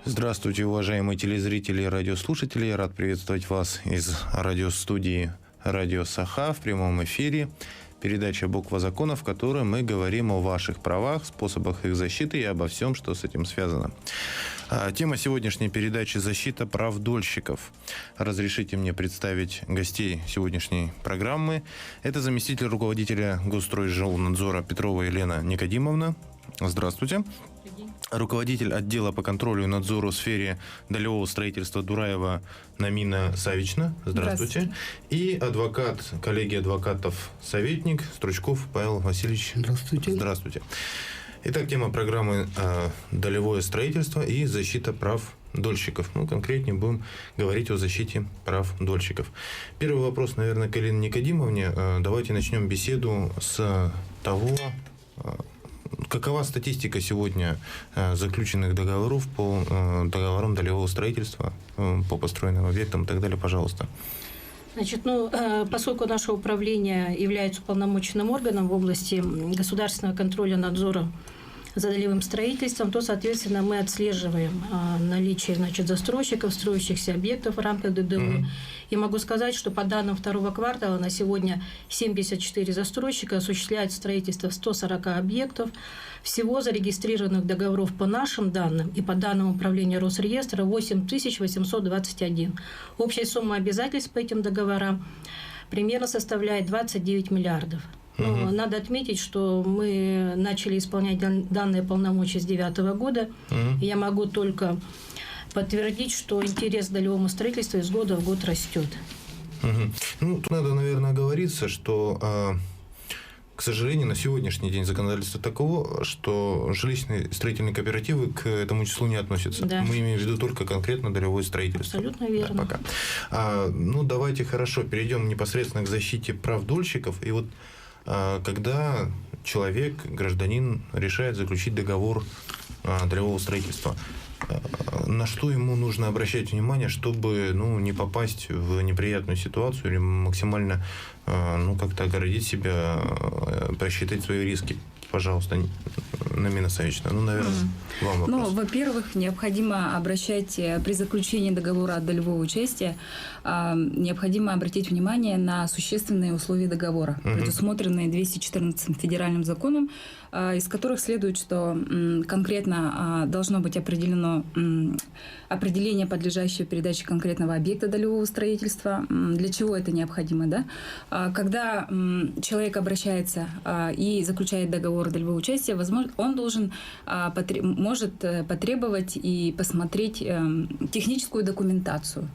Здравствуйте, уважаемые телезрители и радиослушатели. Я рад приветствовать вас из радиостудии «Радио Саха» в прямом эфире. Передача «Буква закона», в которой мы говорим о ваших правах, способах их защиты и обо всем, что с этим связано. Тема сегодняшней передачи – защита прав дольщиков. Разрешите мне представить гостей сегодняшней программы. Это заместитель руководителя Госстройжилнадзора Петрова Елена Никодимовна. Здравствуйте. Руководитель отдела по контролю и надзору в сфере долевого строительства Дураева Намина Савична. Здравствуйте. И адвокат, коллегия адвокатов, советник Стручков Павел Васильевич. Здравствуйте. Здравствуйте. Итак, тема программы «Долевое строительство и защита прав дольщиков». Конкретнее будем говорить о защите прав дольщиков. Первый вопрос, наверное, к Елене Никодимовне. Давайте начнем беседу с того, какова статистика сегодня заключенных договоров по договорам долевого строительства, по построенным объектам и так далее, пожалуйста. Значит, поскольку наше управление является уполномоченным органом в области государственного контроля надзора за долевым строительством, то, соответственно, мы отслеживаем наличие, застройщиков, строящихся объектов в рамках ДДО. И могу сказать, что по данным второго квартала на сегодня 74 застройщика осуществляют строительство 140 объектов. Всего зарегистрированных договоров по нашим данным и по данным управления Росреестра 8821. Общая сумма обязательств по этим договорам примерно составляет 29 миллиардов. Но надо отметить, что мы начали исполнять данные полномочия с 2009 года. И я могу только подтвердить, что интерес к долевому строительству из года в год растет. Тут надо, наверное, оговориться, что, к сожалению, на сегодняшний день законодательство таково, что жилищные строительные кооперативы к этому числу не относятся. Да. Мы имеем в виду только конкретно долевое строительство. Абсолютно верно. Да, пока. Давайте хорошо перейдем непосредственно к защите прав дольщиков. И вот когда человек, гражданин, решает заключить договор долевого строительства, на что ему нужно обращать внимание, чтобы не попасть в неприятную ситуацию или максимально как-то оградить себя, просчитать свои риски? Пожалуйста, Намина Савична, наверное, вам вопрос. Во-первых, необходимо обращать при заключении договора долевого участия, необходимо обратить внимание на существенные условия договора, предусмотренные 214 федеральным законом, из которых следует, что конкретно должно быть определено определение, подлежащее передаче конкретного объекта долевого строительства. Для чего это необходимо? Да? Когда человек обращается и заключает договор долевого участия, возможно, он может потребовать и посмотреть техническую документацию.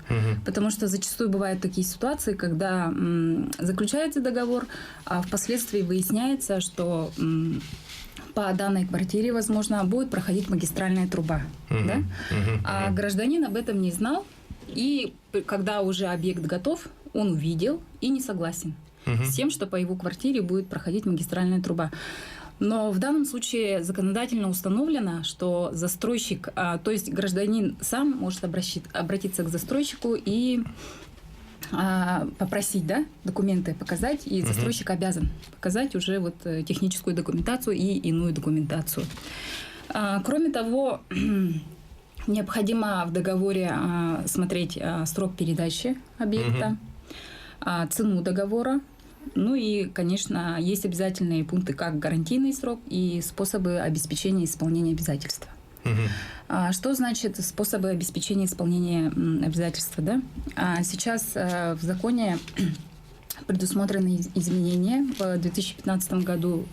Потому что зачастую бывают такие ситуации, когда заключается договор, а впоследствии выясняется, что по данной квартире, возможно, будет проходить магистральная труба. Да? А гражданин об этом не знал, и когда уже объект готов, он увидел и не согласен с тем, что по его квартире будет проходить магистральная труба. Но в данном случае законодательно установлено, что застройщик, то есть гражданин сам может обратиться к застройщику и попросить, документы показать, и застройщик обязан показать уже техническую документацию и иную документацию. Кроме того, необходимо в договоре смотреть срок передачи объекта, цену договора. И, конечно, есть обязательные пункты, как гарантийный срок и способы обеспечения исполнения обязательства. Что значит способы обеспечения исполнения обязательства? Да? Сейчас в законе предусмотрены изменения. В 2015 году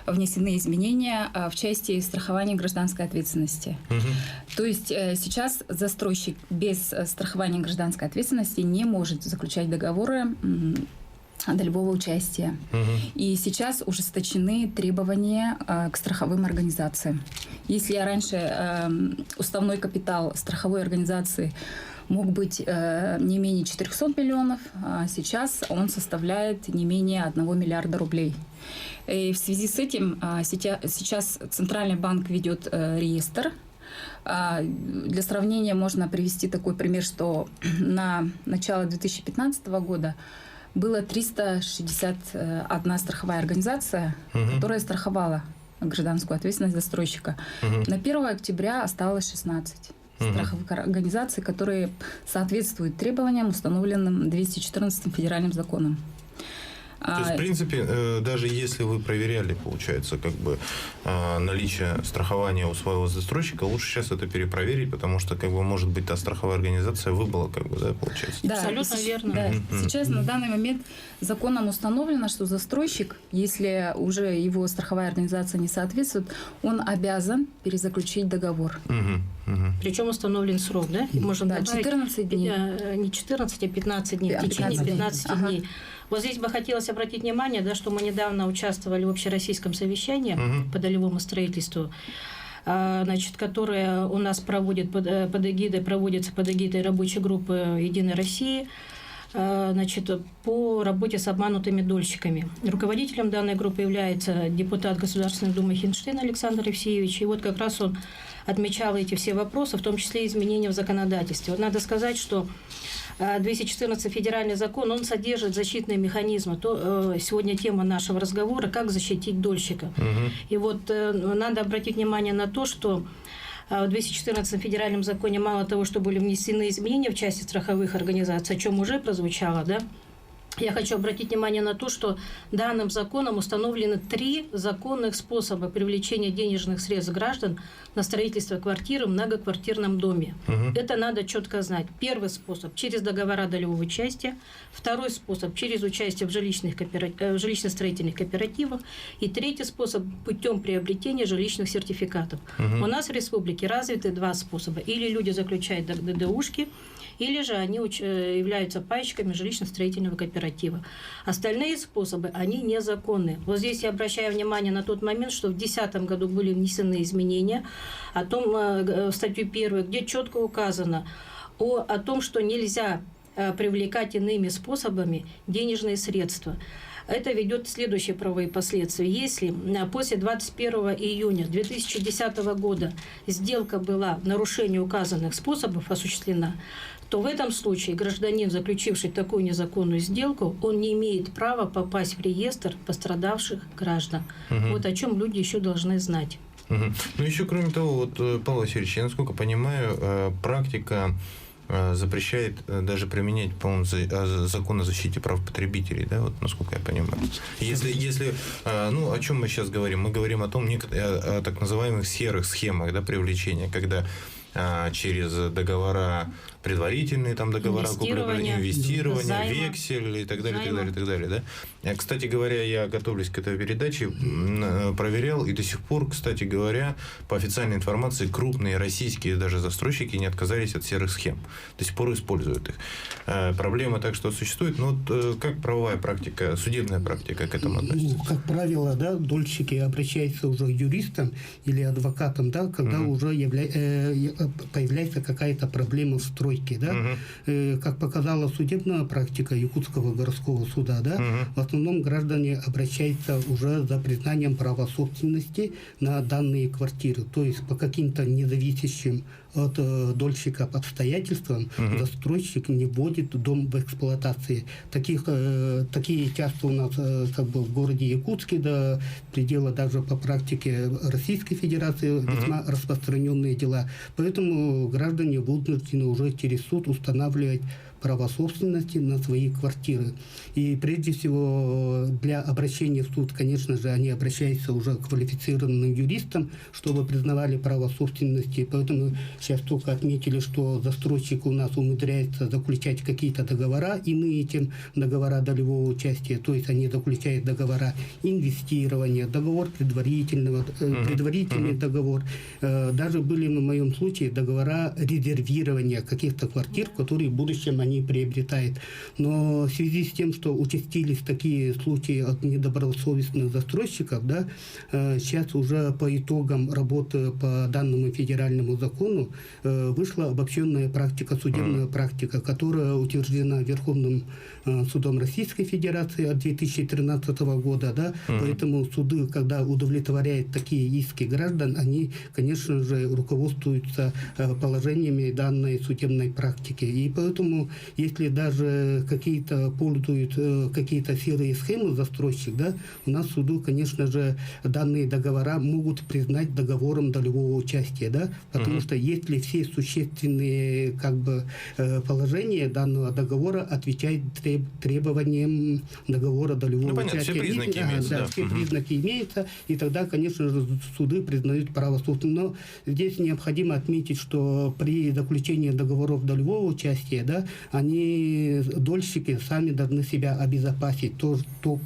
внесены изменения в части страхования гражданской ответственности. То есть сейчас застройщик без страхования гражданской ответственности не может заключать договоры долевого участия. И сейчас ужесточены требования к страховым организациям. Если раньше уставной капитал страховой организации мог быть не менее 400 миллионов, а сейчас он составляет не менее 1 миллиарда рублей. И в связи с этим сейчас Центральный банк ведет реестр. Для сравнения можно привести такой пример, что на начало 2015 года было 361 страховая организация, которая страховала гражданскую ответственность застройщика. На 1 октября осталось 16 страховых организаций, которые соответствуют требованиям, установленным 214 федеральным законом. То есть, в принципе, даже если вы проверяли, получается, как бы наличие страхования у своего застройщика, лучше сейчас это перепроверить, потому что, как бы, может быть, та страховая организация выбыла, как бы, да, получается. Да, абсолютно верно. Да. Сейчас на данный момент законом установлено, что застройщик, если уже его страховая организация не соответствует, он обязан перезаключить договор. Причем установлен срок, да? Можно добавить 14 дней. Не 14, а 15 дней. В течение 15 дней. Вот здесь бы хотелось обратить внимание, да, что мы недавно участвовали в общероссийском совещании по долевому строительству, значит, которое у нас проводится под эгидой рабочей группы «Единой России», значит, по работе с обманутыми дольщиками. Руководителем данной группы является депутат Государственной Думы Хинштейн Александр Евсеевич. И вот как раз он отмечал эти все вопросы, в том числе изменения в законодательстве. Вот надо сказать, что 214 федеральный закон, он содержит защитные механизмы. Сегодня тема нашего разговора – как защитить дольщика. И вот надо обратить внимание на то, что в 214 федеральном законе мало того, что были внесены изменения в части страховых организаций, о чем уже прозвучало, да, я хочу обратить внимание на то, что данным законом установлены 3 законных способа привлечения денежных средств граждан на строительство квартиры в многоквартирном доме. Это надо четко знать. Первый способ – через договора долевого участия. Второй способ – через участие в жилищно-строительных кооперативах. И третий способ – путем приобретения жилищных сертификатов. У нас в республике развиты 2 способа. Или люди заключают ДДУшки, или же они являются пайщиками жилищно-строительного кооператива. Остальные способы, они незаконны. Вот здесь я обращаю внимание на тот момент, что в 2010 году были внесены изменения о том, в статью 1, где четко указано о том, что нельзя привлекать иными способами денежные средства. Это ведет следующие правовые последствия. Если после 21 июня 2010 года сделка была в нарушении указанных способов осуществлена, то в этом случае гражданин, заключивший такую незаконную сделку, он не имеет права попасть в реестр пострадавших граждан. Вот о чем люди еще должны знать. Ну, еще кроме того, вот, Павел Васильевич, я, насколько понимаю, практика запрещает даже применять, по-моему, закон о защите прав потребителей, да, вот насколько я понимаю. Если ну, о чем мы сейчас говорим? Мы говорим о том, о так называемых серых схемах, да, привлечения, когда через договора, предварительные там договора, инвестирования, вексель и так далее, и так далее, и так далее, да? Кстати говоря, я, готовлюсь к этой передаче, проверял, и до сих пор, кстати говоря, по официальной информации, крупные российские даже застройщики не отказались от серых схем. До сих пор используют их. Проблема так, что существует, но вот как правовая практика, судебная практика к этому относится? Ну, как правило, да, дольщики обращаются уже к юристам или адвокатам, да, когда уже появляется какая-то проблема в стройке, да. Как показала судебная практика Якутского городского суда, да, в основном граждане обращаются уже за признанием права собственности на данные квартиры, то есть по каким-то независящим от дольщика обстоятельствам застройщик не вводит дом в эксплуатации. Такие часто у нас как бы в городе Якутске, до предела даже по практике Российской Федерации весьма распространенные дела. Поэтому граждане вынуждены уже через суд устанавливать права собственности на свои квартиры. И прежде всего для обращения в суд, конечно же, они обращаются уже к квалифицированным юристам, чтобы признавали право собственности. Поэтому сейчас только отметили, что застройщик у нас умудряется заключать какие-то договора, иные, чем договора долевого участия. То есть они заключают договора инвестирования, договор предварительный договор. Даже были в моем случае договора резервирования каких-то квартир, которые в будущем они приобретают. Но в связи с тем, что участились такие случаи от недобросовестных застройщиков, да, сейчас уже по итогам работы по данному федеральному закону вышла обобщенная практика, судебная практика, которая утверждена Верховным судом Российской Федерации от 2013 года. Да? Поэтому суды, когда удовлетворяют такие иски граждан, они, конечно же, руководствуются положениями данной судебной практики. И поэтому, если даже какие-то пользуют какие-то серые схемы застройщик, да, у нас суды, конечно же, данные договора могут признать договором долевого участия, да, потому что если все существенные положения данного договора отвечают требованиям договора долевого участия. Все признаки имеются. Да, все признаки имеются, и тогда, конечно же, суды признают право собственности. Но здесь необходимо отметить, что при заключении договоров долевого участия, да, дольщики сами должны себя обезопасить,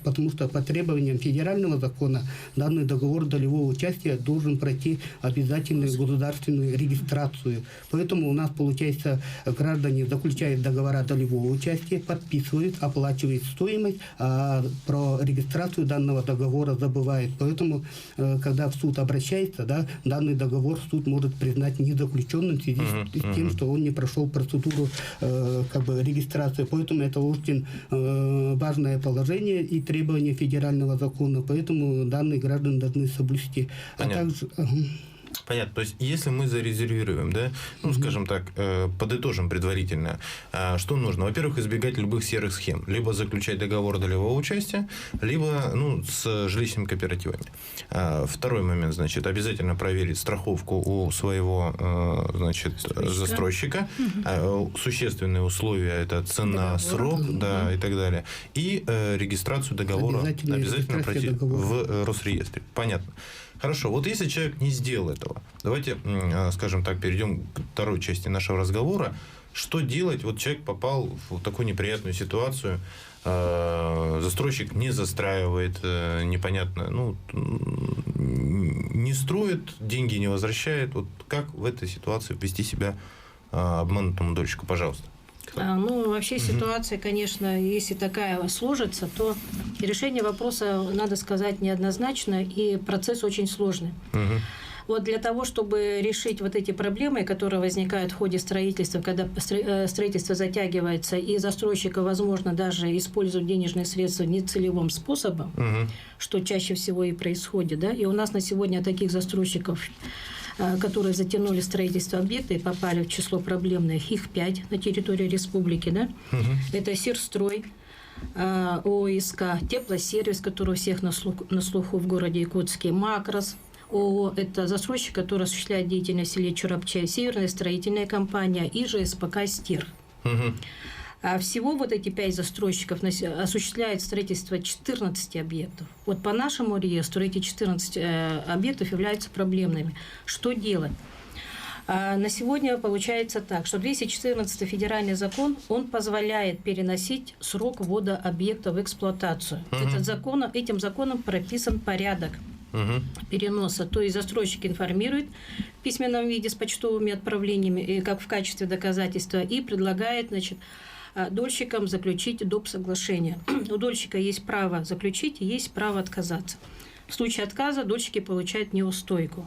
потому что по требованиям федерального закона данный договор долевого участия должен пройти обязательную государственную регистрацию. Поэтому у нас, получается, граждане заключают договора долевого участия, подписывают, оплачивают стоимость, а про регистрацию данного договора забывают. Поэтому, когда в суд обращается, да, данный договор суд может признать незаключенным в связи с тем, что он не прошел процедуру регистрации. Поэтому это очень важное положение и требование федерального закона. Поэтому данные граждане должны соблюсти. Понятно. То есть, если мы зарезервируем, да, скажем так, подытожим предварительно, что нужно? Во-первых, избегать любых серых схем. Либо заключать договор долевого участия, либо с жилищными кооперативами. Второй момент, значит, обязательно проверить страховку у своего, застройщика. Существенные условия – это цена, срок, да, и так далее. И регистрацию договора обязательно пройти в Росреестре. Понятно. Хорошо, вот если человек не сделал этого, давайте, скажем так, перейдем к второй части нашего разговора. Что делать? Вот человек попал в такую неприятную ситуацию, застройщик не застраивает, непонятно, не строит, деньги не возвращает. Вот как в этой ситуации вести себя обманутому дольщику? Пожалуйста. Вообще ситуация, конечно, если такая сложится, то решение вопроса, надо сказать, неоднозначно, и процесс очень сложный. Вот для того, чтобы решить вот эти проблемы, которые возникают в ходе строительства, когда строительство затягивается, и застройщика, возможно, даже используют денежные средства нецелевым способом, что чаще всего и происходит, да, и у нас на сегодня таких застройщиков, которые затянули строительство объекта и попали в число проблемных, их 5 на территории республики, да. Это Сирстрой, ОСК, Теплосервис, который у всех на слуху в городе Якутске, Макрос, ООО, это застройщик, который осуществляет деятельность в селе Чурапчай, Северная строительная компания и ЖСПК «Стир». А всего вот эти 5 застройщиков осуществляют строительство 14 объектов. Вот по нашему реестру эти 14 объектов являются проблемными. Что делать? На сегодня получается так, что 214 федеральный закон, он позволяет переносить срок ввода объекта в эксплуатацию. Этим законом прописан порядок переноса. То есть застройщик информирует в письменном виде с почтовыми отправлениями, как в качестве доказательства, и предлагает, дольщикам заключить доп. Соглашение. У дольщика есть право заключить и есть право отказаться. В случае отказа дольщики получают неустойку.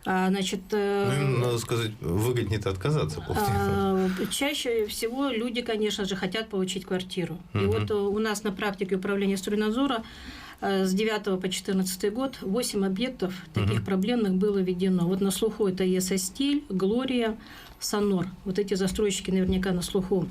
Надо сказать, выгоднее-то отказаться. Чаще всего люди, конечно же, хотят получить квартиру. И вот у нас на практике управления стройнадзора с 9 по 14 год 8 объектов таких проблемных было введено. Вот на слуху это ЕСА-Стиль, Глория, Сонор. Вот эти застройщики наверняка на слуху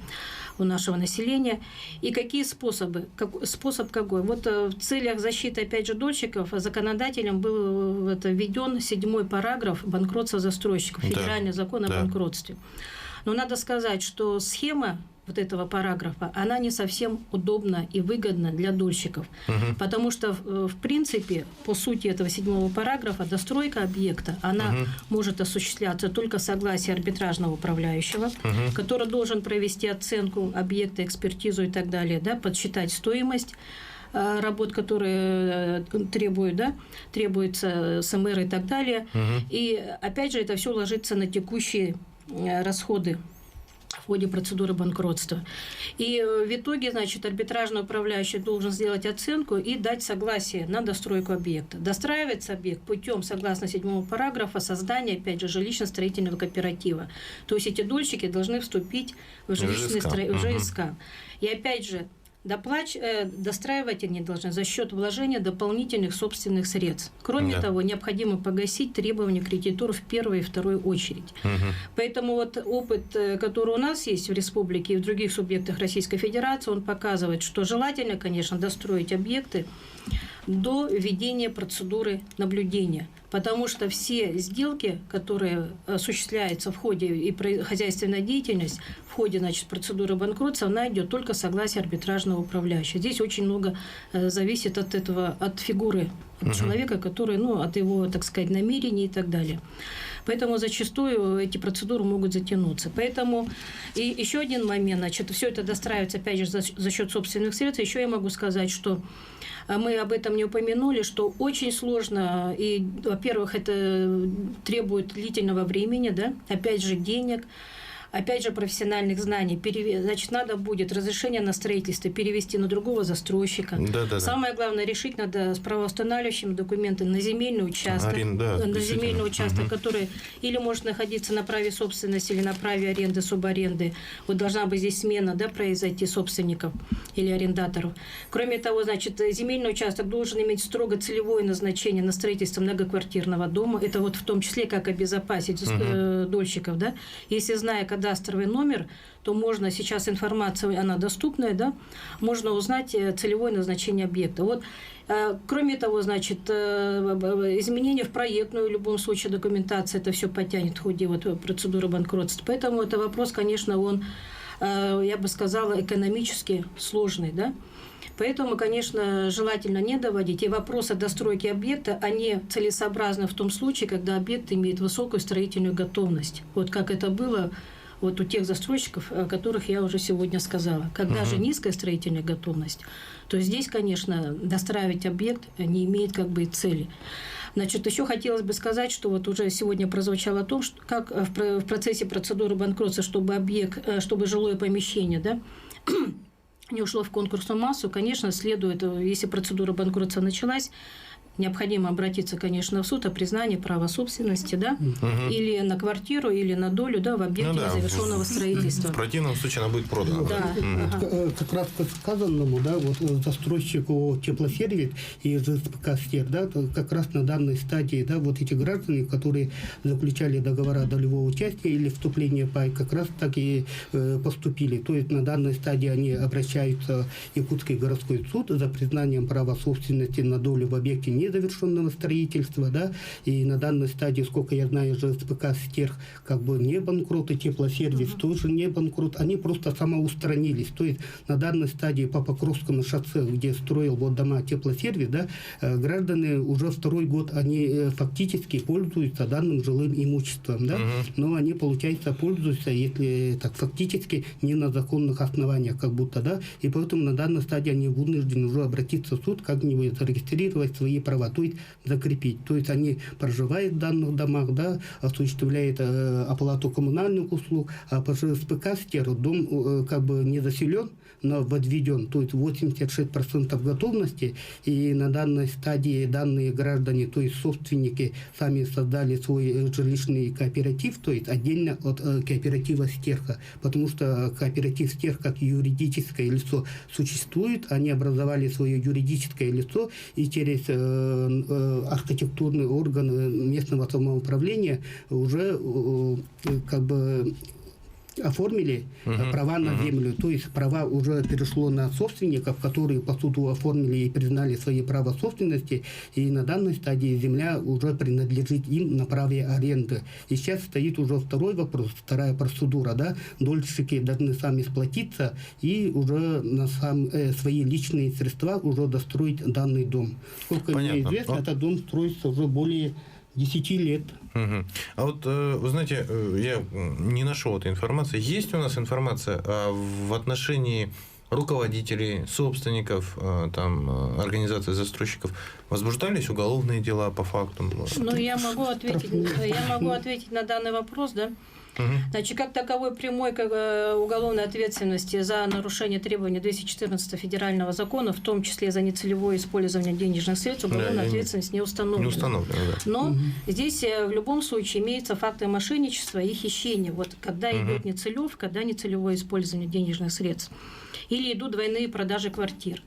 у нашего населения. И какие способы? Способ какой? Вот в целях защиты, опять же, дольщиков законодателем был введен 7 параграф банкротства застройщиков, федеральный закон о банкротстве. Но надо сказать, что схема вот этого параграфа, она не совсем удобна и выгодна для дольщиков. Потому что, в принципе, по сути этого 7 параграфа, достройка объекта, она может осуществляться только в согласии арбитражного управляющего, который должен провести оценку объекта, экспертизу и так далее, да, подсчитать стоимость работ, которые требуются СМР и так далее. И, опять же, это все ложится на текущие расходы в ходе процедуры банкротства. И в итоге, значит, арбитражный управляющий должен сделать оценку и дать согласие на достройку объекта. Достраивается объект путем, согласно 7 параграфа, создания, опять же, жилищно-строительного кооператива. То есть эти дольщики должны вступить в ЖСК. И опять же, достраивать они должны за счет вложения дополнительных собственных средств. Кроме того, необходимо погасить требования кредиторов в первую и вторую очередь. Поэтому вот опыт, который у нас есть в республике и в других субъектах Российской Федерации, он показывает, что желательно, конечно, достроить объекты до введения процедуры наблюдения. Потому что все сделки, которые осуществляются в ходе и хозяйственная деятельность, в ходе, значит, процедуры банкротства, она идет только согласие арбитражного управляющего. Здесь очень много зависит от этого, от фигуры человека, который, от его, так сказать, намерений и так далее. Поэтому зачастую эти процедуры могут затянуться. Поэтому и еще один момент, значит, все это достраивается, опять же, за счет собственных средств. Еще я могу сказать, что мы об этом не упомянули, что очень сложно, и, во-первых, это требует длительного времени, да, опять же, денег, опять же, профессиональных знаний. Значит, надо будет разрешение на строительство перевести на другого застройщика. Самое главное, решить надо с правоустанавливающими документами на земельный участок, который или может находиться на праве собственности, или на праве аренды, субаренды. Вот должна быть здесь смена, да, произойти собственников или арендаторов. Кроме того, значит, земельный участок должен иметь строго целевое назначение на строительство многоквартирного дома. Это вот в том числе как обезопасить дольщиков, да. Если зная кадастровый номер, то можно, сейчас информация, она доступная, да, можно узнать целевое назначение объекта. Вот, кроме того, значит, изменения в проектную, в любом случае, документация это все потянет в ходе вот процедуры банкротства. Поэтому это вопрос, конечно, он, я бы сказала, экономически сложный, да. Поэтому, конечно, желательно не доводить. И вопросы достройки объекта, они целесообразны в том случае, когда объект имеет высокую строительную готовность. Вот как это было вот у тех застройщиков, о которых я уже сегодня сказала. Когда же низкая строительная готовность, то здесь, конечно, достраивать объект не имеет как бы и цели. Значит, еще хотелось бы сказать, что вот уже сегодня прозвучало о том, что как в процессе процедуры банкротства, чтобы жилое помещение, да, не ушло в конкурсную массу, конечно, следует, если процедура банкротства началась, необходимо обратиться, конечно, в суд о признании права собственности, да, или на квартиру, или на долю, да, в объекте незавершенного строительства. В противном случае она будет продана. Да. Как раз к сказанному, да, вот застройщику теплосервис и ЖСПК «Стер», да, как раз на данной стадии, да, вот эти граждане, которые заключали договора долевого участия или вступления в пай, как раз так и поступили. То есть на данной стадии они обращаются в Якутский городской суд за признанием права собственности на долю в объекте незавершенного строительства, да, и на данной стадии, сколько я знаю, ЖСПК «Стерх» как бы не банкрот, и теплосервис тоже не банкрот, они просто самоустранились. То есть на данной стадии по Покровскому шоссе, где строил вот дома теплосервис, да, граждане уже второй год, они фактически пользуются данным жилым имуществом, да, но они, получается, пользуются, если так фактически, не на законных основаниях, как будто, да, и поэтому на данной стадии они вынуждены уже обратиться в суд, как-нибудь зарегистрировать свои права, то есть закрепить. То есть они проживают в данных домах, да, осуществляют оплату коммунальных услуг, а по ЖСПК «Стер» дом как бы не заселен, но возведен, то есть 86% готовности, и на данной стадии данные граждане, то есть собственники, сами создали свой жилищный кооператив, то есть отдельно от кооператива «Стерха», потому что кооператив «Стерх» как юридическое лицо существует, они образовали свое юридическое лицо, и через архитектурные органы местного самоуправления уже как бы оформили права на землю, то есть права уже перешло на собственников, которые по суду оформили и признали свои права собственности, и на данной стадии земля уже принадлежит им на праве аренды. И сейчас стоит уже второй вопрос, вторая процедура, да, дольщики должны сами сплотиться и уже на свои личные средства уже достроить данный дом. Сколько мне известно, этот дом строится уже более 10 лет. А вот, вы знаете, я не нашел этой информации. Есть у нас информация в отношении руководителей, собственников, там, организаций застройщиков? Возбуждались уголовные дела по факту? Ну, я могу ответить на данный вопрос, да. Значит, как таковой прямой уголовной ответственности за нарушение требований 214 федерального закона, в том числе за нецелевое использование денежных средств, уголовная ответственность не установлена. Не установлена, да. Но здесь в любом случае имеются факты мошенничества и хищения. Вот когда идет нецелев, когда нецелевое использование денежных средств. Или идут двойные продажи квартир.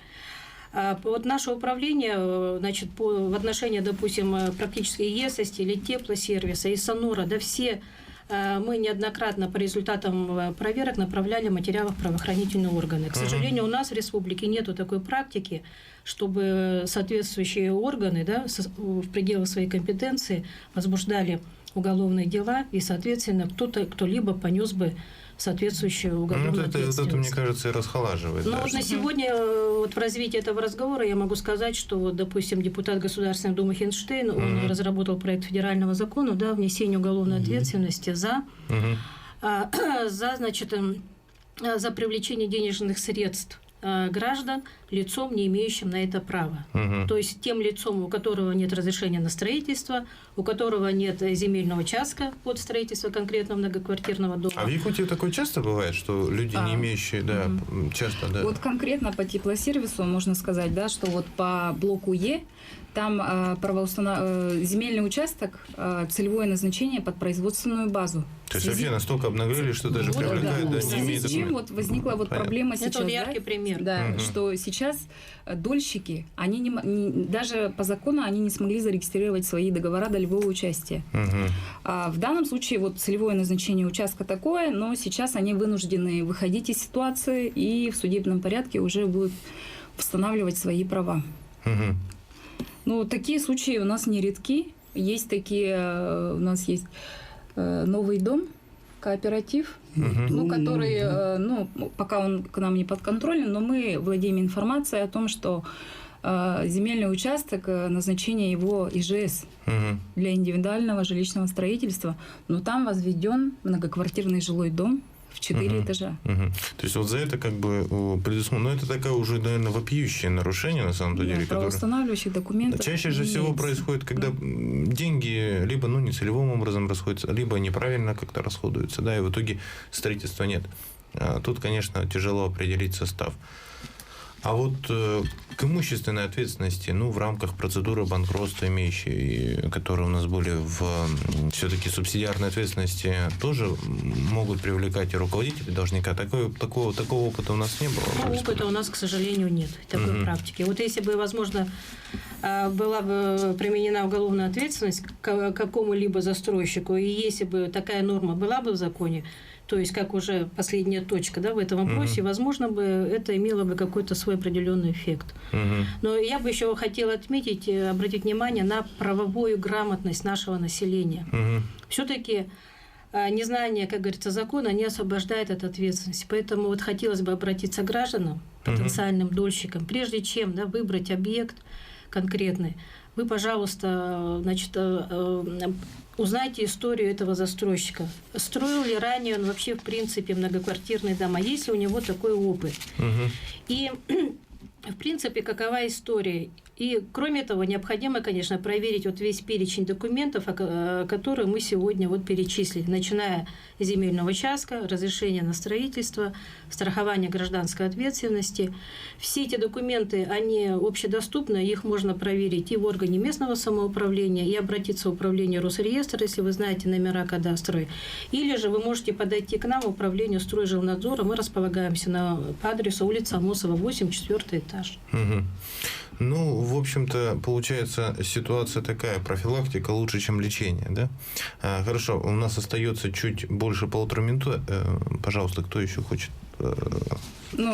Вот наше управление, значит, в отношении, допустим, практически ЕСОСти или теплосервиса, и СОНОРа, да все мы неоднократно по результатам проверок направляли материалы в правоохранительные органы. К сожалению, у нас в республике нет такой практики, чтобы соответствующие органы, да, в пределах своей компетенции возбуждали уголовные дела, и, соответственно, кто-либо понес бы соответствующую уголовную ответственность. Это, мне кажется, и расхолаживает. Но вот на сегодня, вот в развитии этого разговора я могу сказать, что, вот, допустим, депутат Государственной Думы Хинштейн, он разработал проект федерального закона, да, внесение уголовной ответственности за привлечение денежных средств граждан лицом, не имеющим на это права. То есть тем лицом, у которого нет разрешения на строительство, у которого нет земельного участка под строительство конкретного многоквартирного дома. А в Якутии такое часто бывает, что люди, не имеющие, да, часто, да? Вот конкретно по теплосервису можно сказать, да, что вот по блоку Е там земельный участок, целевое назначение под производственную базу. То есть вообще настолько обнаглели, что даже привлекают, да, не имеет документов. С чем вот возникла вот проблема сейчас, это яркий пример. Да, что сейчас дольщики, они даже по закону они не смогли зарегистрировать свои договора долевого участия. А в данном случае вот целевое назначение участка такое, но сейчас они вынуждены выходить из ситуации и в судебном порядке уже будут восстанавливать свои права. Ну, такие случаи у нас нередки. Есть такие, у нас есть новый дом, кооператив, который, пока он к нам не подконтролен, но мы владеем информацией о том, что земельный участок, назначение его ИЖС для индивидуального жилищного строительства, но там возведен многоквартирный жилой дом в 4 этажа. То есть вот за это как бы предусмотрено, это такое уже, наверное, вопиющее нарушение на самом деле. Правоустанавливающих документов. Чаще же всего происходит, когда деньги либо нецелевым образом расходятся, либо неправильно как-то расходуются, да, и в итоге строительства нет. Тут, конечно, тяжело определить состав. А вот к имущественной ответственности, в рамках процедуры банкротства, которые у нас были все-таки субсидиарной ответственности, тоже могут привлекать и руководители должника. Такого опыта у нас не было. Опыта у нас, к сожалению, нет такой практики. Вот если бы, возможно, была бы применена уголовная ответственность к какому-либо застройщику, и если бы такая норма была бы в законе, то есть как уже последняя точка, да, в этом вопросе, возможно бы это имело бы какой-то свой определенный эффект. Но я бы еще хотела отметить, обратить внимание на правовую грамотность нашего населения. Все-таки незнание, как говорится, закона не освобождает от ответственности. Поэтому вот хотелось бы обратиться к гражданам, потенциальным дольщикам, прежде чем выбрать объект конкретный, вы, пожалуйста, узнайте историю этого застройщика. Строил ли ранее он вообще, в принципе, многоквартирные дома? Есть ли у него такой опыт? И, в принципе, какова история? И, кроме того, необходимо, конечно, проверить вот весь перечень документов, которые мы сегодня перечислили, начиная с земельного участка, разрешения на строительство, страхование гражданской ответственности. Все эти документы, они общедоступны, их можно проверить и в органе местного самоуправления, и обратиться в управление Росреестра, если вы знаете номера кадастровые. Или же вы можете подойти к нам в управление Стройжилнадзора. Мы располагаемся по адресу улица Амосова, 8, 4 этаж. В общем-то, получается ситуация такая, профилактика лучше, чем лечение, да? Хорошо, у нас остается чуть больше 1,5 минуты. Пожалуйста, кто еще хочет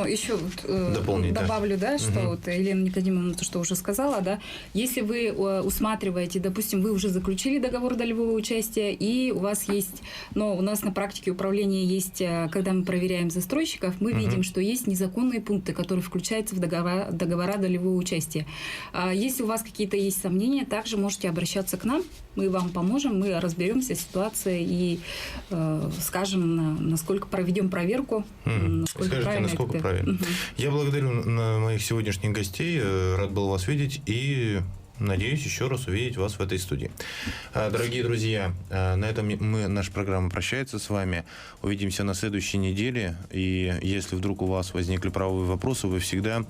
еще дополнить, добавлю, что Елена Никодимовна то, что уже сказала, да, если вы усматриваете, допустим, вы уже заключили договор долевого участия, и у вас есть, у нас на практике управления есть, когда мы проверяем застройщиков, мы видим, что есть незаконные пункты, которые включаются в договора долевого участия. Если у вас какие-то есть сомнения, также можете обращаться к нам, мы вам поможем, мы разберемся в ситуации и скажем, насколько проведем проверку, насколько правильно. Я благодарю моих сегодняшних гостей, рад был вас видеть и Надеюсь еще раз увидеть вас в этой студии. Дорогие друзья, на этом наша программа прощается с вами. Увидимся на следующей неделе. И если вдруг у вас возникли правовые вопросы, вы всегда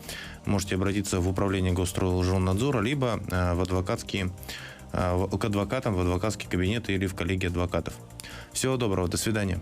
можете обратиться в управление Госрожоннадзора, либо к адвокатам, в адвокатский кабинет или в коллегию адвокатов. Всего доброго, до свидания.